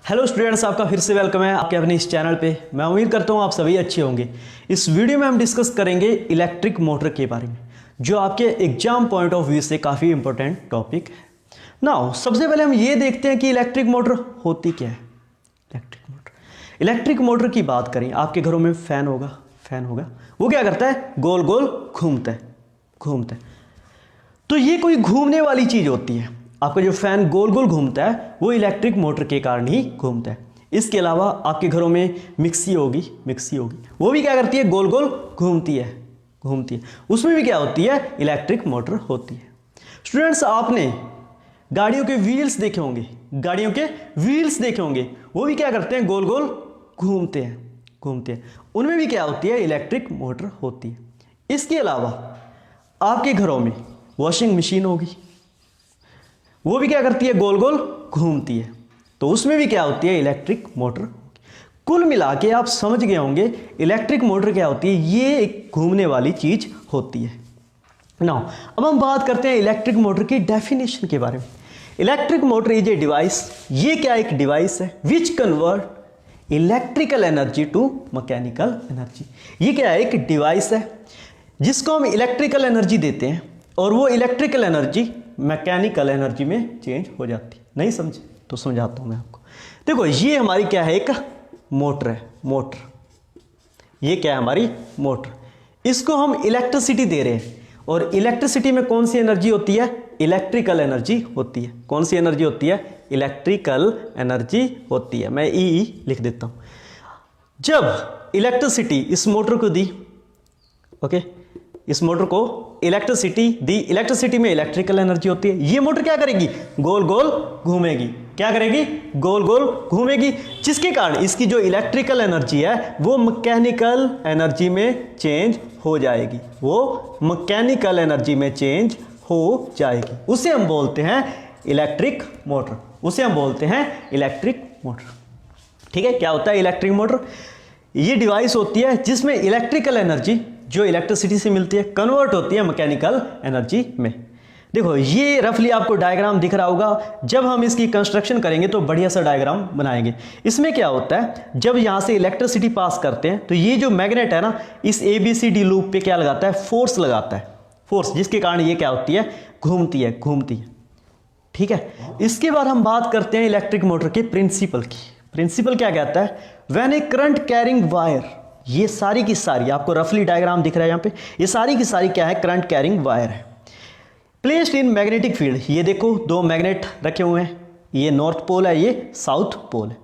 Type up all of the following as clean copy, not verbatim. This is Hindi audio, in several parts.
हेलो स्टूडेंट्स, आपका फिर से वेलकम है आपके अपने इस चैनल पे। मैं उम्मीद करता हूँ आप सभी अच्छे होंगे। इस वीडियो में हम डिस्कस करेंगे इलेक्ट्रिक मोटर के बारे में, जो आपके एग्जाम पॉइंट ऑफ व्यू से काफ़ी इंपॉर्टेंट टॉपिक है। नाउ सबसे पहले हम ये देखते हैं कि इलेक्ट्रिक मोटर होती क्या है। इलेक्ट्रिक मोटर की बात करें, आपके घरों में फैन होगा, वो क्या करता है, गोल गोल घूमता है। तो ये कोई घूमने वाली चीज़ होती है। आपका जो फैन गोल गोल घूमता है वो इलेक्ट्रिक मोटर के कारण ही घूमता है। इसके अलावा आपके घरों में मिक्सी होगी, वो भी क्या करती है, गोल गोल घूमती है। उसमें भी क्या होती है, इलेक्ट्रिक मोटर होती है। स्टूडेंट्स, आपने गाड़ियों के व्हील्स देखे होंगे, वो भी क्या करते हैं, गोल गोल घूमते हैं। उनमें भी क्या होती है, इलेक्ट्रिक मोटर होती है। इसके अलावा आपके घरों में वॉशिंग मशीन होगी, वो भी क्या करती है, गोल गोल घूमती है। तो उसमें भी क्या होती है, इलेक्ट्रिक मोटर। कुल मिला के आप समझ गए होंगे इलेक्ट्रिक मोटर क्या होती है, ये एक घूमने वाली चीज होती है। नाउ अब हम बात करते हैं इलेक्ट्रिक मोटर की डेफिनेशन के बारे में। Electric motor is a device, ये क्या एक डिवाइस है, which convert electrical energy to mechanical energy. ये क्या है, एक डिवाइस है जिसको हम इलेक्ट्रिकल एनर्जी देते हैं और वो इलेक्ट्रिकल एनर्जी मैकेनिकल एनर्जी में चेंज हो जाती है। नहीं समझे तो समझाता हूं मैं आपको। देखो, ये हमारी क्या है, एक मोटर है। ये क्या है, हमारी मोटर। इसको हम इलेक्ट्रिसिटी दे रहे हैं और इलेक्ट्रिसिटी में कौन सी एनर्जी होती है, इलेक्ट्रिकल एनर्जी होती है। कौन सी एनर्जी होती है, इलेक्ट्रिकल एनर्जी होती है। मैं ई लिख देता हूं। जब इलेक्ट्रिसिटी इस मोटर को दी, ओके, इस मोटर को इलेक्ट्रिसिटी दी, इलेक्ट्रिसिटी में इलेक्ट्रिकल एनर्जी होती है। ये मोटर क्या करेगी, गोल गोल घूमेगी। क्या करेगी, गोल गोल घूमेगी, जिसके कारण इसकी जो इलेक्ट्रिकल एनर्जी है वो मैकेनिकल एनर्जी में चेंज हो जाएगी। उसे हम बोलते हैं इलेक्ट्रिक मोटर। ठीक है, क्या होता है इलेक्ट्रिक मोटर? ये डिवाइस होती है जिसमें इलेक्ट्रिकल एनर्जी जो इलेक्ट्रिसिटी से मिलती है कन्वर्ट होती है मैकेनिकल एनर्जी में। देखो, ये रफली आपको डायग्राम दिख रहा होगा। जब हम इसकी कंस्ट्रक्शन करेंगे तो बढ़िया सा डायग्राम बनाएंगे। इसमें क्या होता है, जब यहां से इलेक्ट्रिसिटी पास करते हैं तो ये जो मैग्नेट है ना, इस ABCD लूप पे क्या लगाता है, फोर्स लगाता है, जिसके कारण ये क्या होती है, घूमती है। ठीक है, इसके बाद हम बात करते हैं इलेक्ट्रिक मोटर के प्रिंसिपल की। प्रिंसिपल क्या कहता है, when A current carrying wire, ये सारी की सारी आपको रफली डायग्राम दिख रहा है यहां पे, ये सारी की सारी क्या है, करंट कैरिंग वायर है। प्लेस्ड इन मैग्नेटिक फील्ड, ये देखो दो मैग्नेट रखे हुए हैं, ये नॉर्थ पोल है, ये साउथ पोल है।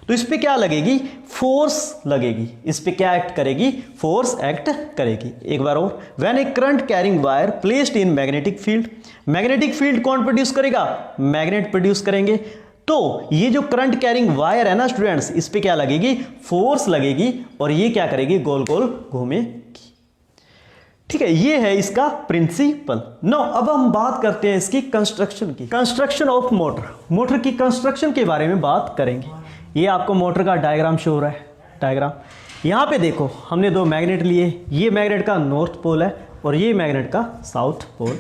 तो इस पे क्या लगेगी, फोर्स लगेगी। इस पे क्या एक्ट करेगी, फोर्स एक्ट करेगी। एक बार और, when A current carrying wire placed in magnetic field, magnetic field कौन प्रोड्यूस करेगा, मैग्नेट प्रोड्यूस करेंगे। तो ये जो करंट कैरिंग वायर है ना स्टूडेंट्स, इस पे क्या लगेगी, फोर्स लगेगी और ये क्या करेगी, गोल गोल घूमेगी। ठीक है, ये है इसका प्रिंसिपल। नो, अब हम बात करते हैं इसकी कंस्ट्रक्शन की। कंस्ट्रक्शन ऑफ मोटर की कंस्ट्रक्शन के बारे में बात करेंगे। ये आपको मोटर का डायग्राम शो हो रहा है। डायग्राम यहां पे देखो, हमने दो मैग्नेट लिए, ये मैग्नेट का नॉर्थ पोल है और ये मैग्नेट का साउथ पोल।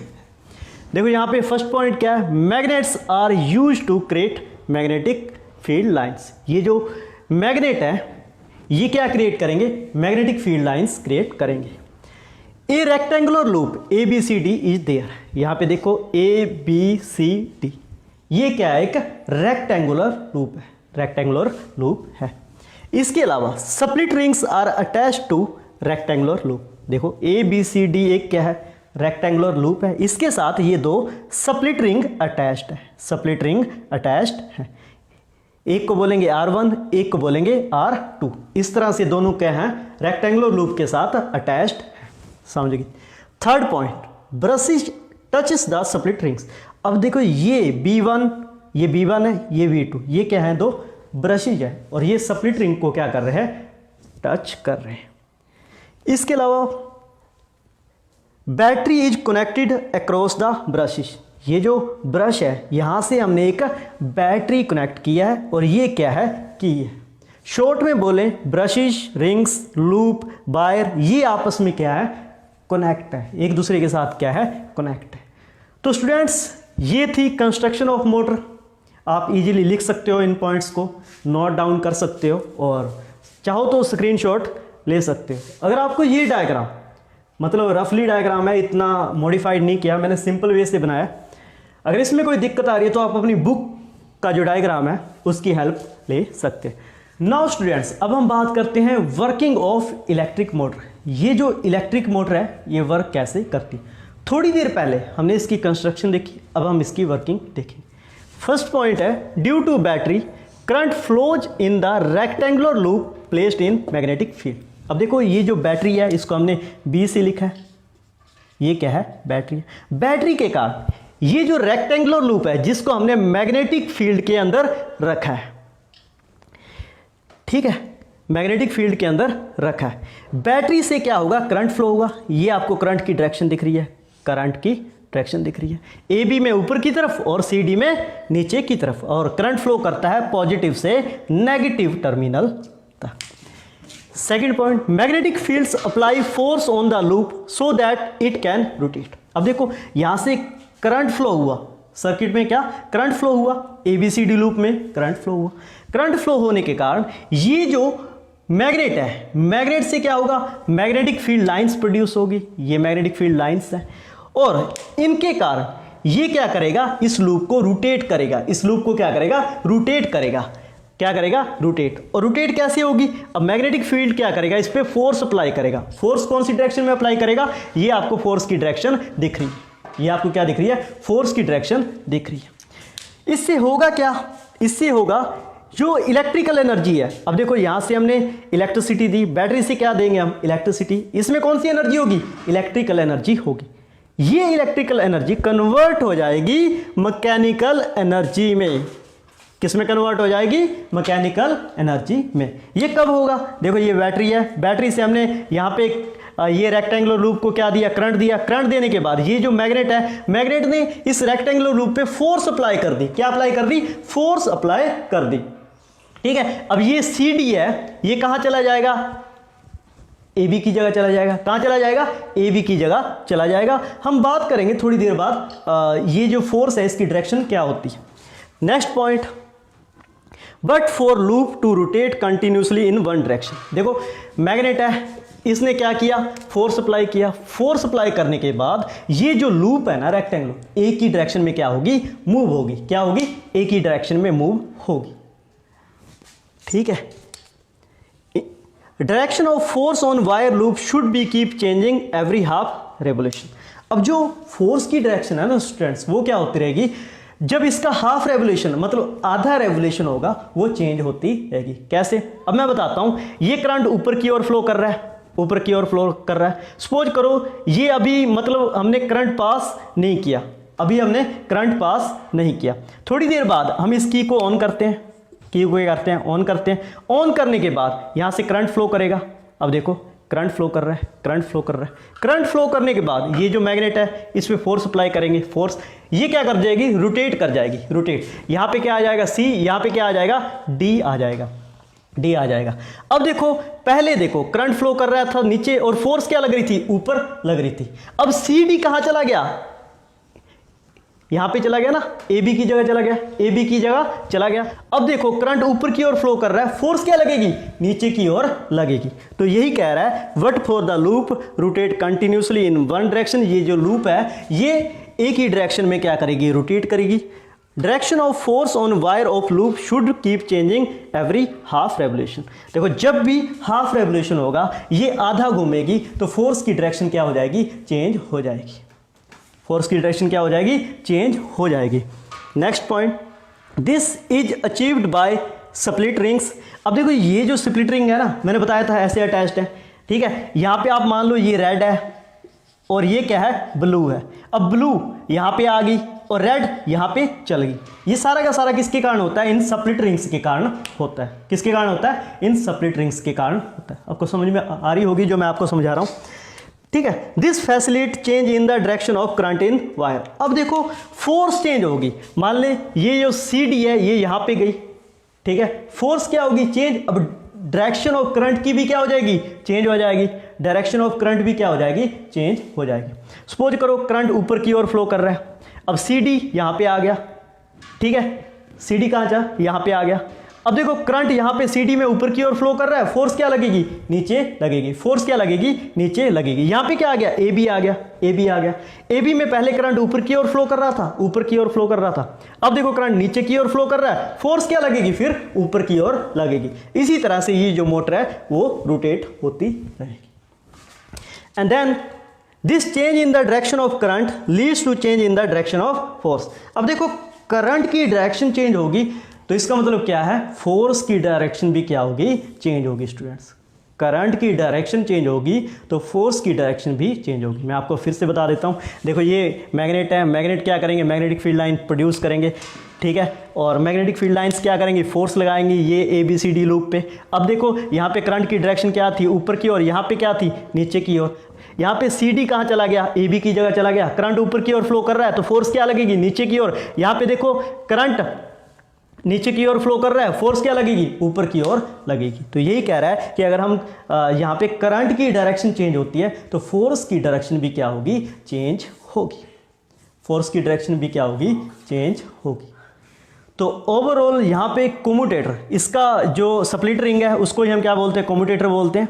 देखो यहां पे फर्स्ट पॉइंट क्या है, magnets are used to create magnetic field lines. ये जो मैग्नेट है ये क्या क्रिएट करेंगे, मैग्नेटिक फील्ड लाइंस क्रिएट करेंगे। A rectangular loop ABCD is there, यहां पे देखो ABCD, ये क्या है, एक रेक्टेंगुलर लूप है। इसके अलावा split rings are attached to rectangular loop. देखो ABCD एक क्या है, रेक्टेंगुलर लूप है, इसके साथ ये दो स्प्लिट रिंग अटैच्ड है। एक को बोलेंगे R1, एक को बोलेंगे R2। इस तरह से दोनों क्या हैं, रेक्टेंगुलर लूप के साथ अटैच्ड है। समझिए। Third point, brushes touches the split rings. अब देखो ये B1 है, ये V2, ये क्या है, दो ब्रशेज है और ये स्प्लिट रिंग को क्या कर रहे हैं, टच कर रहे हैं। इसके अलावा battery is connected across the brushes, ये जो ब्रश है यहां से हमने एक बैटरी कनेक्ट किया है और ये क्या है, की है। शॉर्ट में बोले ब्रशेस, रिंग्स, लूप, वायर, ये आपस में क्या है, कनेक्ट है, एक दूसरे के साथ क्या है, कनेक्ट है। तो स्टूडेंट्स, ये थी कंस्ट्रक्शन ऑफ मोटर। आप इजीली लिख सकते हो, इन पॉइंट्स को नोट डाउन कर सकते हो और चाहो तो स्क्रीनशॉट ले सकते हो। अगर आपको ये डायग्राम मतलब रफली डायग्राम है, इतना मॉडिफाइड नहीं किया मैंने, सिंपल वे से बनाया, अगर इसमें कोई दिक्कत आ रही है तो आप अपनी बुक का जो डायग्राम है उसकी हेल्प ले सकते हैं। नाउ स्टूडेंट्स, अब हम बात करते हैं वर्किंग ऑफ इलेक्ट्रिक मोटर। ये जो इलेक्ट्रिक मोटर है ये वर्क कैसे करती है। थोड़ी देर पहले हमने इसकी कंस्ट्रक्शन देखी, अब हम इसकी वर्किंग देखेंगे। फर्स्ट पॉइंट है, due to battery current flows in the rectangular loop placed in magnetic field. अब देखो ये जो बैटरी है इसको हमने बी से लिखा है, ये क्या है, बैटरी है। बैटरी के कारण ये जो रेक्टेंगुलर लूप है जिसको हमने मैग्नेटिक फील्ड के अंदर रखा है, ठीक है, मैग्नेटिक फील्ड के अंदर रखा है। बैटरी से क्या होगा, करंट फ्लो होगा। ये आपको करंट की डायरेक्शन दिख रही है, करंट की डायरेक्शन दिख रही है, ए बी में ऊपर की तरफ और सी डी में नीचे की तरफ, और करंट फ्लो करता है पॉजिटिव से नेगेटिव टर्मिनल तक। Second point, magnetic fields apply force on the loop so that it can rotate. अब देखो यहां से करंट फ्लो हुआ, सर्किट में क्या करंट फ्लो हुआ, एबीसीडी लूप में करंट फ्लो हुआ। करंट फ्लो होने के कारण ये जो मैग्नेट है, मैग्नेट से क्या होगा, मैग्नेटिक फील्ड लाइंस प्रोड्यूस होगी, ये मैग्नेटिक फील्ड लाइंस है, और इनके कारण ये क्या करेगा, इस लूप को रोटेट करेगा, इस लूप को क्या करेगा, रोटेट करेगा। क्या करेगा, रोटेट। और रोटेट कैसे होगी, अब मैग्नेटिक फील्ड क्या करेगा, इस पे फोर्स अप्लाई करेगा। फोर्स कौन सी डायरेक्शन में अप्लाई करेगा, ये आपको फोर्स की डायरेक्शन दिख रही है, ये आपको क्या दिख रही है, फोर्स की डायरेक्शन दिख रही है। इससे होगा क्या, इससे होगा जो इलेक्ट्रिकल एनर्जी है। अब देखो यहां से हमने इलेक्ट्रिसिटी दी, बैटरी से क्या देंगे हम, इलेक्ट्रिसिटी। इसमें कौन सी एनर्जी होगी, इलेक्ट्रिकल एनर्जी होगी। ये इलेक्ट्रिकल एनर्जी कन्वर्ट हो जाएगी मैकेनिकल एनर्जी में। किस में कन्वर्ट हो जाएगी, मैकेनिकल एनर्जी में। ये कब होगा, देखो ये बैटरी है, बैटरी से हमने यहाँ पे ये रेक्टेंगुलर लूप को क्या दिया, करंट दिया। करंट देने के बाद ये जो मैग्नेट है, मैग्नेट ने इस रेक्टेंगुलर लूप पे फोर्स अप्लाई कर दी। क्या अप्लाई कर दी, फोर्स अप्लाई कर दी, ठीक है। अब ये सी डी है, ये कहां चला जाएगा, ए बी की जगह चला जाएगा। कहां चला जाएगा, ए बी की जगह चला जाएगा। हम बात करेंगे थोड़ी देर बाद ये जो फोर्स है इसकी डायरेक्शन क्या होती है। Next point, but for loop to rotate continuously in one direction. देखो मैग्नेट है, इसने क्या किया, फोर्स अप्लाई किया। फोर्स अप्लाई करने के बाद ये जो लूप है ना रेक्टेंगुलर, एक ही डायरेक्शन में क्या होगी, मूव होगी। क्या होगी, एक ही डायरेक्शन में मूव होगी, ठीक है। Direction of force on wire loop should be keep changing every half revolution. अब जो फोर्स की डायरेक्शन है ना स्टूडेंट्स, वो क्या होती रहेगी, जब इसका हाफ रेवोल्यूशन मतलब आधा रेवोल्यूशन होगा वो चेंज होती रहेगी। कैसे, अब मैं बताता हूं। ये करंट ऊपर की ओर फ्लो कर रहा है, ऊपर की ओर फ्लो कर रहा है। सपोज करो ये अभी मतलब हमने करंट पास नहीं किया, अभी हमने करंट पास नहीं किया। थोड़ी देर बाद हम इस की को ऑन करते हैं, की को करते हैं, ऑन करते हैं। ऑन करने के बाद यहां से करंट फ्लो करेगा। अब देखो करंट फ्लो कर रहा है, करंट फ्लो कर रहा है। करंट फ्लो करने के बाद ये जो मैग्नेट है इस पे फोर्स अप्लाई करेंगे। फोर्स ये क्या कर जाएगी, रोटेट कर जाएगी, रोटेट। यहां पे क्या आ जाएगा, सी, यहां पे क्या आ जाएगा, डी आ जाएगा, डी आ जाएगा। अब देखो पहले देखो करंट फ्लो कर रहा था नीचे और फोर्स क्या लग रही थी, ऊपर लग रही थी। अब सी डी कहां चला गया, यहां पे चला गया ना, ए बी की जगह चला गया, ए बी की जगह चला गया। अब देखो करंट ऊपर की ओर फ्लो कर रहा है, फोर्स क्या लगेगी, नीचे की ओर लगेगी। तो यही कह रहा है, but for the loop rotate continuously in one direction. ये जो लूप है ये एक ही डायरेक्शन में क्या करेगी, रोटेट करेगी। Direction of force on wire of loop should keep changing every half revolution. देखो जब भी हाफ रेवोल्यूशन होगा ये आधा घूमेगी तो फोर्स की डायरेक्शन क्या हो जाएगी, चेंज हो जाएगी। फोर्स की डायरेक्शन क्या हो जाएगी, चेंज हो जाएगी। Next point, this is achieved by split rings. अब देखो ये जो स्प्लिट रिंग है ना, मैंने बताया था ऐसे अटैच्ड है, ठीक है। यहां पे आप मान लो ये रेड है और ये क्या है, ब्लू है। अब ब्लू यहां पे आ गई और रेड यहां पे चल गई। ये सारा का सारा किसके कारण होता है, इन स्प्लिट रिंग्स के कारण होता है। किसके कारण होता है, इन स्प्लिट रिंग्स के कारण होता है। आपको समझ में आ रही होगी जो मैं आपको समझा रहा हूं, ठीक है। This फैसिलिट change in the direction of current in wire. अब देखो फोर्स चेंज होगी, मान ले ये जो सी डी है ये यहां पे गई, ठीक है। फोर्स क्या होगी, चेंज। अब डायरेक्शन ऑफ करंट की भी क्या हो जाएगी, चेंज हो जाएगी। डायरेक्शन ऑफ करंट भी क्या हो जाएगी, चेंज हो जाएगी। सपोज करो करंट ऊपर की ओर फ्लो कर रहा है, अब सी डी यहां पे आ गया, ठीक है। CD कहाँ जा, यहाँ पे आ गया। अब देखो करंट यहाँ पे CD में ऊपर की ओर फ्लो कर रहा है, फोर्स क्या लगेगी, नीचे लगेगी, फोर्स क्या लगेगी, नीचे लगेगी। यहाँ पे क्या आ गया, AB आ गया, AB आ गया। AB में पहले करंट ऊपर की ओर फ्लो कर रहा था, ऊपर की ओर फ्लो कर रहा था। अब देखो करंट नीचे की ओर फ्लो कर रहा है, फोर्स क्या लगेगी, फिर ऊपर की ओर लगेगी। इसी तरह से ये जो मोटर है वो रोटेट होती रहेगी। And then this change in the direction of current leads to change in the direction of force. अब देखो करंट की डायरेक्शन चेंज होगी तो इसका मतलब क्या है, फोर्स की डायरेक्शन भी क्या होगी, चेंज होगी। स्टूडेंट्स, करंट की डायरेक्शन चेंज होगी तो फोर्स की डायरेक्शन भी चेंज होगी। मैं आपको फिर से बता देता हूँ। देखो ये मैग्नेट है, मैग्नेट क्या करेंगे, मैग्नेटिक फील्ड लाइन प्रोड्यूस करेंगे, ठीक है। और मैग्नेटिक फील्ड लाइंस क्या करेंगी, फोर्स लगाएंगी ये ABCD लूप पे। अब देखो यहाँ पे करंट की डायरेक्शन क्या थी, ऊपर की ओर, यहाँ पे क्या थी, नीचे की ओर। यहाँ पे CD कहाँ चला गया, AB की जगह चला गया। करंट ऊपर की ओर फ्लो कर रहा है तो फोर्स क्या लगेगी, नीचे की ओर। यहाँ पे देखो करंट नीचे की ओर फ्लो कर रहा है, फोर्स क्या लगेगी, ऊपर की ओर लगेगी। तो यही कह रहा है कि अगर हम यहाँ पे करंट की डायरेक्शन चेंज होती है तो फोर्स की डायरेक्शन भी क्या होगी, चेंज होगी। फोर्स की डायरेक्शन भी क्या होगी, चेंज होगी। तो ओवरऑल यहाँ पे कम्यूटेटर, इसका जो स्प्लिट रिंग है उसको ही हम क्या बोलते हैं, कम्यूटेटर बोलते हैं,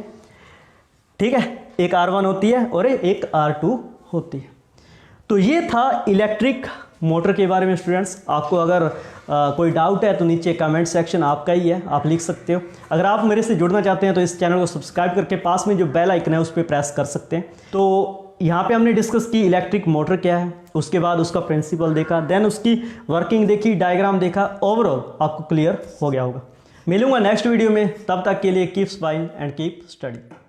ठीक है। एक R1 होती है और एक R2 होती है। तो ये था इलेक्ट्रिक मोटर के बारे में। स्टूडेंट्स, आपको अगर कोई डाउट है तो नीचे कमेंट सेक्शन आपका ही है, आप लिख सकते हो। अगर आप मेरे से जुड़ना चाहते हैं तो इस चैनल को सब्सक्राइब करके पास में जो बेल आइकन है उस पर प्रेस कर सकते हैं। तो यहाँ पे हमने डिस्कस की इलेक्ट्रिक मोटर क्या है, उसके बाद उसका प्रिंसिपल देखा, देन उसकी वर्किंग देखी, डायग्राम देखा। ओवरऑल आपको क्लियर हो गया होगा। मिलूंगा नेक्स्ट वीडियो में, तब तक के लिए keep smiling and keep study.